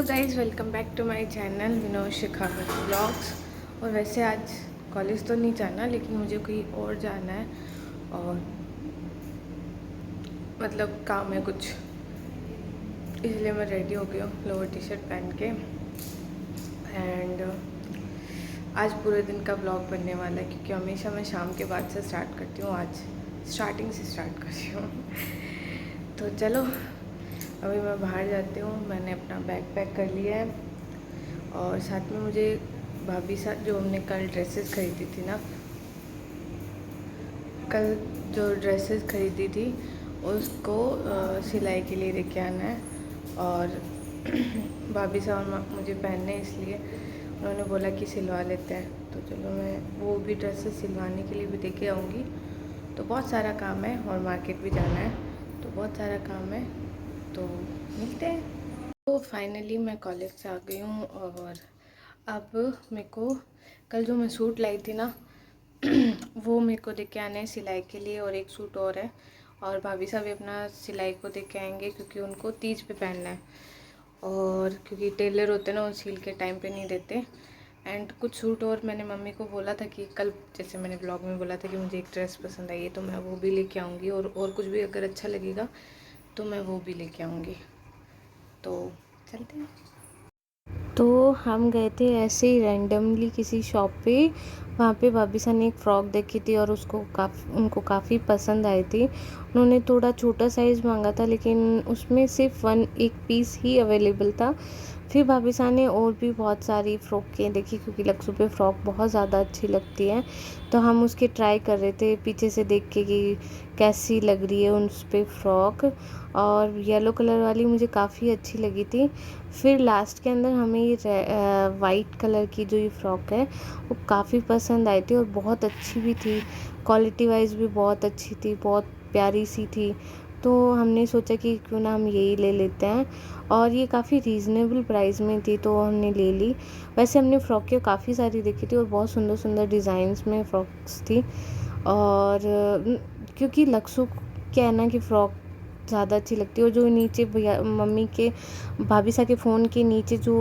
Hello guys, welcome back to my channel Vinod Shekhawat blogs. और वैसे आज कॉलेज तो नहीं जाना, लेकिन मुझे कहीं और जाना है और मतलब काम है कुछ, इसलिए मैं रेडी हो गई हूँ लोअर टी शर्ट पहन के। एंड आज पूरे दिन का ब्लॉग बनने वाला है, क्योंकि हमेशा मैं शाम के बाद से स्टार्ट करती हूँ, आज स्टार्टिंग से स्टार्ट कर रही हूँ। तो चलो अभी मैं बाहर जाती हूँ। मैंने अपना बैग पैक कर लिया है और साथ में मुझे भाभी साथ जो हमने कल ड्रेसेस खरीदी थी ना, कल जो ड्रेसेस खरीदी थी उसको सिलाई के लिए लेके आना है। और भाभी साहब मुझे पहनने, इसलिए उन्होंने बोला कि सिलवा लेते हैं। तो चलो मैं वो भी ड्रेसेस सिलवाने के लिए भी लेके आऊँगी। तो बहुत सारा काम है और मार्केट भी जाना है, तो बहुत सारा काम है, तो मिलते हैं। तो फाइनली मैं कॉलेज से आ गई हूँ और अब मेरे को कल जो मैं सूट लाई थी ना वो मेरे को देके आने हैं सिलाई के लिए, और एक सूट और है। और भाभी साहब भी अपना सिलाई को देके आएंगे, क्योंकि उनको तीज पे पहनना है। और क्योंकि टेलर होते हैं ना, वो सील के टाइम पे नहीं देते। एंड कुछ सूट और मैंने मम्मी को बोला था कि कल, जैसे मैंने ब्लॉग में बोला था कि मुझे एक ड्रेस पसंद आई है, तो मैं वो भी लेके आऊँगी। और कुछ भी अगर अच्छा लगेगा तो मैं वो भी लेके आऊँगी। तो चलते हैं। तो हम गए थे ऐसे ही रैंडमली किसी शॉप पे। वहाँ पे भाभी सा ने एक फ़्रॉक देखी थी और उनको काफ़ी पसंद आई थी। उन्होंने थोड़ा छोटा साइज़ मांगा था, लेकिन उसमें सिर्फ एक पीस ही अवेलेबल था। फिर भाभी सा ने और भी बहुत सारी फ़्रॉकें देखी, क्योंकि लक्सू पे फ़्रॉक बहुत ज़्यादा अच्छी लगती है। तो हम उसके ट्राई कर रहे थे पीछे से देख के कि कैसी लग रही है उस पर फ़्रॉक। और येलो कलर वाली मुझे काफ़ी अच्छी लगी थी। फिर लास्ट के अंदर हमें ये वाइट कलर की जो ये फ़्रॉक है वो काफ़ी पसंद आई थी और बहुत अच्छी भी थी। क्वालिटी वाइज भी बहुत अच्छी थी, बहुत प्यारी सी थी। तो हमने सोचा कि क्यों ना हम यही ले लेते हैं, और ये काफ़ी रीज़नेबल प्राइस में थी, तो हमने ले ली। वैसे हमने फ़्रॉकें काफ़ी सारी देखी थी और बहुत सुंदर सुंदर डिज़ाइंस में फ़्रॉक्स थी। और क्योंकि लक्सू क्या है ना कि फ़्रॉक ज़्यादा अच्छी लगती है। और जो नीचे भैया मम्मी के भाभी सा के फ़ोन के नीचे जो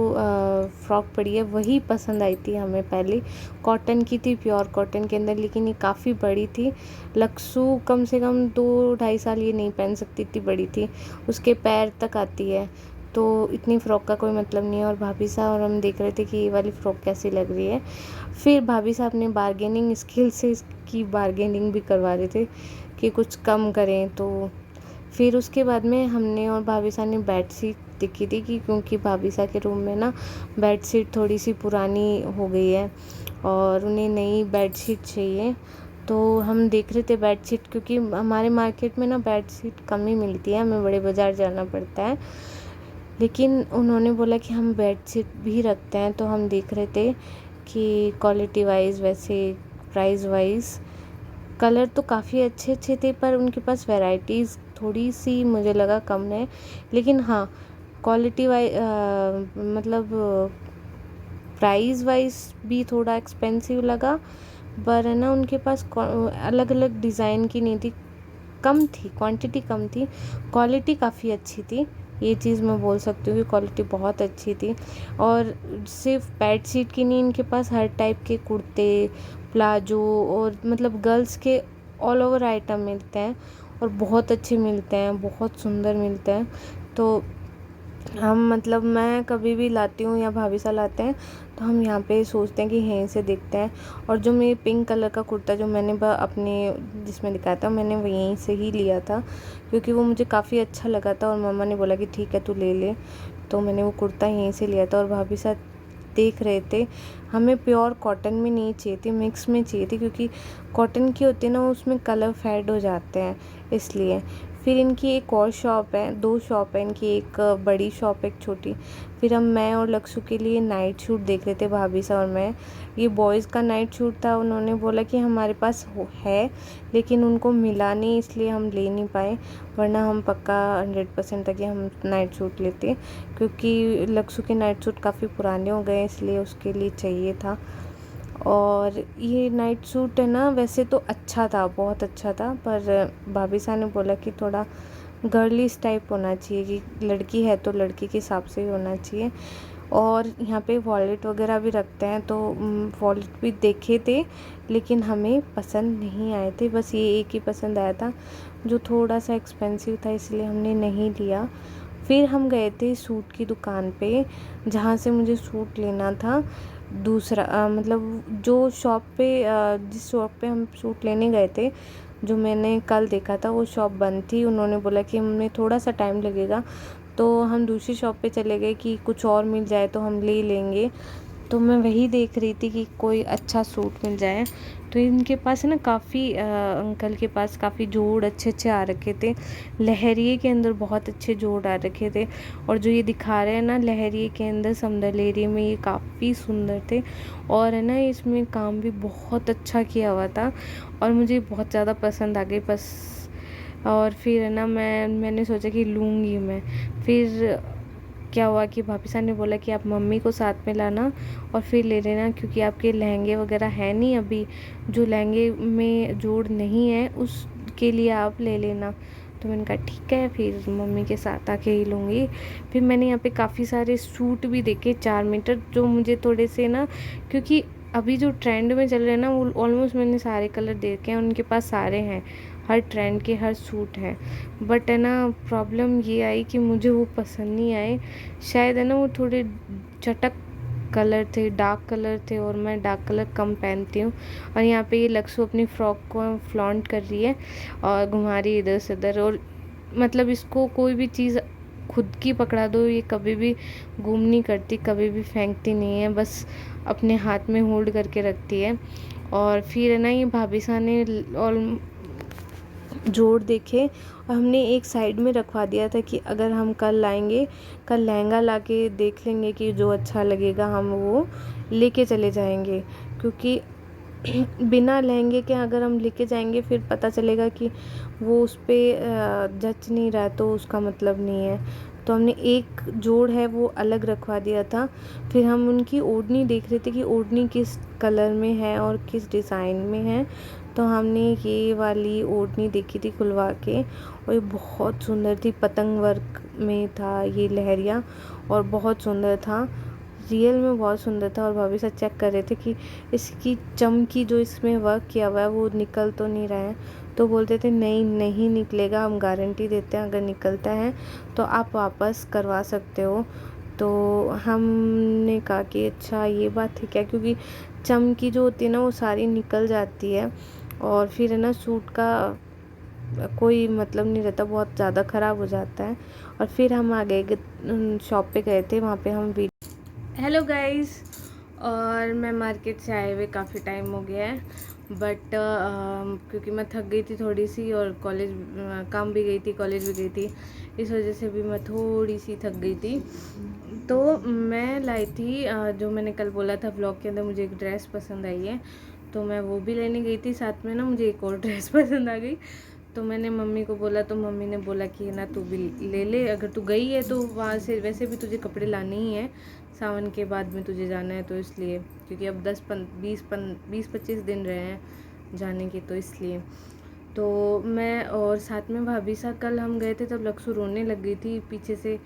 फ़्रॉक पड़ी है वही पसंद आई थी हमें पहले। कॉटन की थी, प्योर कॉटन के अंदर, लेकिन ये काफ़ी बड़ी थी। लक्सू कम से कम 2-2.5 साल ये नहीं पहन सकती, इतनी बड़ी थी, उसके पैर तक आती है। तो इतनी फ़्रॉक का कोई मतलब नहीं है। और भाभी साहब और हम देख रहे थे कि ये वाली फ़्रॉक कैसी लग रही है। फिर भाभी साहब ने बार्गेनिंग स्किल से इसकी बार्गेनिंग भी करवा रहे थे कि कुछ कम करें। तो फिर उसके बाद में हमने और भाभी साहब ने बेडशीट देखी थी, कि क्योंकि भाभी साहब के रूम में ना बेडशीट थोड़ी सी पुरानी हो गई है और उन्हें नई बेडशीट चाहिए। तो हम देख रहे थे बेडशीट, क्योंकि हमारे मार्केट में ना बेडशीट कम ही मिलती है, हमें बड़े बाज़ार जाना पड़ता है। लेकिन उन्होंने बोला कि हम बेडशीट भी रखते हैं, तो हम देख रहे थे कि क्वालिटी वाइज, वैसे प्राइस वाइज कलर तो काफ़ी अच्छे अच्छे थे, पर उनके पास वैराइटीज़ थोड़ी सी मुझे लगा कम है। लेकिन हाँ, क्वालिटी वाइज मतलब प्राइस वाइज भी थोड़ा एक्सपेंसिव लगा। पर है ना, उनके पास अलग अलग डिज़ाइन की नहीं थी, कम थी, क्वांटिटी कम थी, क्वालिटी काफ़ी अच्छी थी। ये चीज़ मैं बोल सकती हूँ कि क्वालिटी बहुत अच्छी थी। और सिर्फ बेड शीट की नहीं, इनके पास हर टाइप के कुर्ते, प्लाजो और मतलब गर्ल्स के ऑल ओवर आइटम मिलते हैं, और बहुत अच्छे मिलते हैं, बहुत सुंदर मिलते हैं। तो हम मतलब मैं कभी भी लाती हूँ या भाभी सा लाते हैं, तो हम यहाँ पे सोचते हैं कि यहीं से देखते हैं। और जो मेरे पिंक कलर का कुर्ता जो मैंने अपने जिसमें दिखाया था, मैंने वो यहीं से ही लिया था, क्योंकि वो मुझे काफ़ी अच्छा लगा था और मम्मा ने बोला कि ठीक है तू ले ले। तो मैंने वो कुर्ता यहीं से लिया था। और भाभी साथ देख रहे थे, हमें प्योर कॉटन में नहीं चाहिए थी, मिक्स में चाहिए थी, क्योंकि कॉटन की होती है ना, उसमें कलर फेड हो जाते हैं, इसलिए। फिर इनकी एक और शॉप है, 2 शॉप है इनकी, एक बड़ी शॉप एक छोटी। फिर मैं और लक्सू के लिए नाइट सूट देख रहे थे, भाभी सा और मैं। ये बॉयज़ का नाइट सूट था, उन्होंने बोला कि हमारे पास है, लेकिन उनको मिला नहीं, इसलिए हम ले नहीं पाए, वरना हम पक्का 100% था कि हम नाइट सूट लेते, क्योंकि लक्सू के नाइट सूट काफ़ी पुराने हो गए, इसलिए उसके लिए चाहिए था। और ये नाइट सूट है ना, वैसे तो अच्छा था, बहुत अच्छा था, पर भाभी साहब ने बोला कि थोड़ा गर्लिश टाइप होना चाहिए कि लड़की है तो लड़की के हिसाब से ही होना चाहिए। और यहाँ पे वॉलेट वगैरह भी रखते हैं, तो वॉलेट भी देखे थे लेकिन हमें पसंद नहीं आए थे। बस ये एक ही पसंद आया था जो थोड़ा सा एक्सपेंसिव था, इसलिए हमने नहीं लिया। फिर हम गए थे सूट की दुकान पे, जहाँ से मुझे सूट लेना था। दूसरा मतलब जो शॉप पे जिस शॉप पे हम सूट लेने गए थे, जो मैंने कल देखा था, वो शॉप बंद थी। उन्होंने बोला कि हमें थोड़ा सा टाइम लगेगा, तो हम दूसरी शॉप पे चले गए कि कुछ और मिल जाए तो हम ले लेंगे। तो मैं वही देख रही थी कि कोई अच्छा सूट मिल जाए। तो इनके पास है ना काफ़ी अंकल के पास काफ़ी जोड़ अच्छे अच्छे आ रखे थे। लहरिए के अंदर बहुत अच्छे जोड़ आ रखे थे, और जो ये दिखा रहे हैं ना लहरिए के अंदर समदलेरी में, ये काफ़ी सुंदर थे। और है ना इसमें काम भी बहुत अच्छा किया हुआ था और मुझे बहुत ज़्यादा पसंद आ गई बस। और फिर है ना मैंने सोचा कि लूँगी मैं। फिर क्या हुआ कि भाभी साहब ने बोला कि आप मम्मी को साथ में लाना और फिर ले लेना, क्योंकि आपके लहंगे वगैरह है नहीं अभी, जो लहंगे में जोड़ नहीं है उसके लिए आप ले लेना। तो मैंने कहा ठीक है, फिर मम्मी के साथ आके ही लूँगी। फिर मैंने यहाँ पे काफ़ी सारे सूट भी देखे 4 मीटर, जो मुझे थोड़े से ना, क्योंकि अभी जो ट्रेंड में चल रहे हैं ना वो ऑलमोस्ट मैंने सारे कलर देखे हैं, उनके पास सारे हैं, हर ट्रेंड के हर सूट हैं। बट है ना प्रॉब्लम ये आई कि मुझे वो पसंद नहीं आए। शायद है ना वो थोड़े चटक कलर थे, डार्क कलर थे, और मैं डार्क कलर कम पहनती हूँ। और यहाँ पे ये लक्ष्य अपनी फ्रॉक को फ्लॉन्ट कर रही है और घुमा रही है इधर से उधर। और मतलब इसको कोई भी चीज़ खुद की पकड़ा दो, ये कभी भी गुम नहीं करती, कभी भी फेंकती नहीं है, बस अपने हाथ में होल्ड करके रखती है। और फिर है ना ये भाभी साहब ने और जोड़ देखे और हमने एक साइड में रखवा दिया था कि अगर हम कल लाएंगे, कल लहंगा लाके देख लेंगे कि जो अच्छा लगेगा हम वो लेके चले जाएंगे। क्योंकि बिना लहंगे के अगर हम लेके जाएंगे फिर पता चलेगा कि वो उस पर जच नहीं रहा है, तो उसका मतलब नहीं है। तो हमने एक जोड़ है वो अलग रखवा दिया था। फिर हम उनकी ओढ़नी देख रहे थे कि ओढ़नी किस कलर में है और किस डिज़ाइन में है। तो हमने ये वाली ओढ़नी देखी थी खुलवा के, और ये बहुत सुंदर थी, पतंग वर्क में था ये लहरिया, और बहुत सुंदर था, रियल में बहुत सुंदर था। और भाभी साहब चेक कर रहे थे कि इसकी चमकी जो इसमें वर्क किया हुआ है वो निकल तो नहीं रहा है। तो बोलते थे नहीं नहीं निकलेगा, हम गारंटी देते हैं, अगर निकलता है तो आप वापस करवा सकते हो। तो हमने कहा कि अच्छा ये बात है क्या, क्योंकि चमकी जो होती है ना वो सारी निकल जाती है, और फिर है ना सूट का कोई मतलब नहीं रहता, बहुत ज़्यादा ख़राब हो जाता है। और फिर हम आ गए शॉप पे गए थे, वहाँ पे हम हेलो गाइस, और मैं मार्केट से आए हुए काफ़ी टाइम हो गया है, बट क्योंकि मैं थक गई थी थोड़ी सी, और कॉलेज काम भी गई थी, कॉलेज भी गई थी, इस वजह से भी मैं थोड़ी सी थक गई थी। तो मैं लाई थी जो मैंने कल बोला था व्लॉग के अंदर, मुझे एक ड्रेस पसंद आई है, तो मैं वो भी लेने गई थी। साथ में ना मुझे एक और ड्रेस पसंद आ गई, तो मैंने मम्मी को बोला, तो मम्मी ने बोला कि ना तू भी ले ले, अगर तू गई है तो वहाँ से वैसे भी तुझे कपड़े लाने ही हैं, सावन के बाद में तुझे जाना है, तो इसलिए, क्योंकि अब 20-25 दिन रहे हैं जाने के, तो इसलिए। तो मैं और साथ में भाभी सा, कल हम गए थे तब लक्ष्य रोने लग गई थी पीछे से,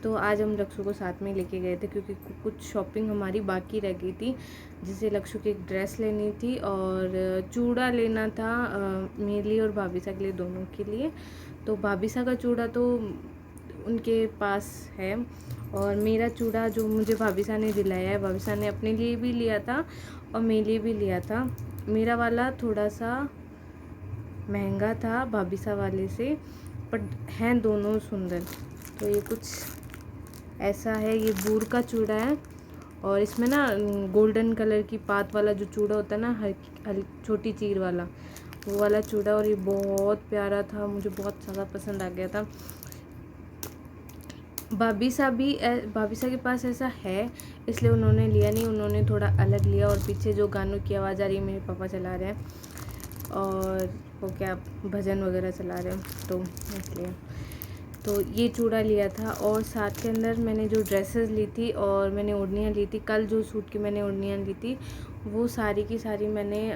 तो आज हम लक्ष्य को साथ में लेके गए थे, क्योंकि कुछ शॉपिंग हमारी बाकी रह गई थी, जिसे लक्ष्य की एक ड्रेस लेनी थी और चूड़ा लेना था मेरे लिए और भाभी सा के लिए, दोनों के लिए। तो भाभी सा का चूड़ा तो उनके पास है, और मेरा चूड़ा जो मुझे भाभी साहब ने दिलाया है, भाभी साहब ने अपने लिए भी लिया था और मेरे लिए भी लिया था। मेरा वाला थोड़ा सा महंगा था भाभी साहब वाले से, बट हैं दोनों सुंदर। तो ये कुछ ऐसा है, ये बूर का चूड़ा है, और इसमें ना गोल्डन कलर की पात वाला जो चूड़ा होता है ना, हर छोटी चीर वाला, वो वाला चूड़ा, और ये बहुत प्यारा था, मुझे बहुत ज़्यादा पसंद आ गया था। भाभी साहब के पास ऐसा है, इसलिए उन्होंने लिया नहीं, उन्होंने थोड़ा अलग लिया। और पीछे जो गानों की आवाज़ आ रही है, मेरे पापा चला रहे हैं, और वो क्या भजन वगैरह चला रहे हैं, तो इसलिए। तो ये चूड़ा लिया था, और साथ के अंदर मैंने जो ड्रेसेस ली थी और मैंने ओढ़नियाँ ली थी, कल जो सूट की मैंने ओढ़नियाँ ली थी वो सारी की सारी मैंने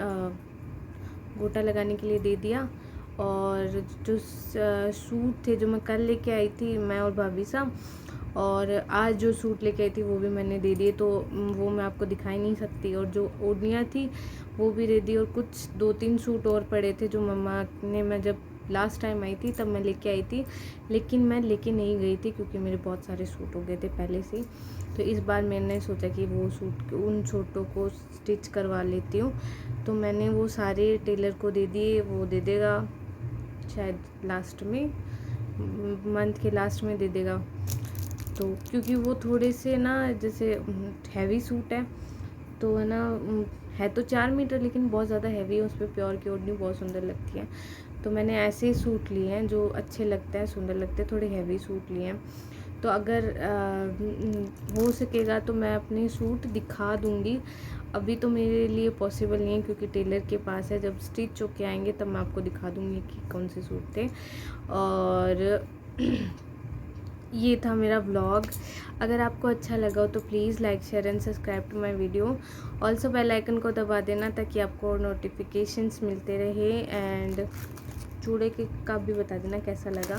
गोटा लगाने के लिए दे दिया। और जो सूट थे जो मैं कल लेके आई थी मैं और भाभी साहब, और आज जो सूट लेके आई थी वो भी मैंने दे दिए, तो वो मैं आपको दिखाई नहीं सकती। और जो ओढ़नियाँ थी वो भी दे दी, और कुछ 2-3 सूट और पड़े थे जो मम्मा ने, मैं जब लास्ट टाइम आई थी तब मैं लेके आई थी, लेकिन मैं लेके नहीं गई थी क्योंकि मेरे बहुत सारे सूट हो गए थे पहले से। तो इस बार मैंने सोचा कि वो सूट, उन सूटों को स्टिच करवा लेती हूँ, तो मैंने वो सारे टेलर को दे दिए। वो दे देगा शायद लास्ट में, मंथ के लास्ट में दे देगा। तो क्योंकि वो थोड़े से ना जैसे हैवी सूट है, तो है ना, है तो 4 मीटर लेकिन बहुत ज़्यादा हैवी है, उस पर प्योर की ओढ़नी बहुत सुंदर लगती है। तो मैंने ऐसे ही सूट लिए हैं जो अच्छे लगते हैं, सुंदर लगते हैं, थोड़े हैवी सूट लिए हैं। तो अगर हो सकेगा तो मैं अपने सूट दिखा दूँगी। अभी तो मेरे लिए पॉसिबल नहीं है क्योंकि टेलर के पास है, जब स्टिच होके आएंगे तब मैं आपको दिखा दूँगी कि कौन से सूट थे। और ये था मेरा व्लॉग। अगर आपको अच्छा लगा हो तो please like, share and subscribe to my video. Also bell icon को दबा देना ताकि आपको नोटिफिकेशंस मिलते रहे। एंड चूड़े के का भी बता देना कैसा लगा,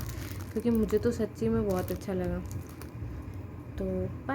क्योंकि मुझे तो सच्ची में बहुत अच्छा लगा। तो बाय।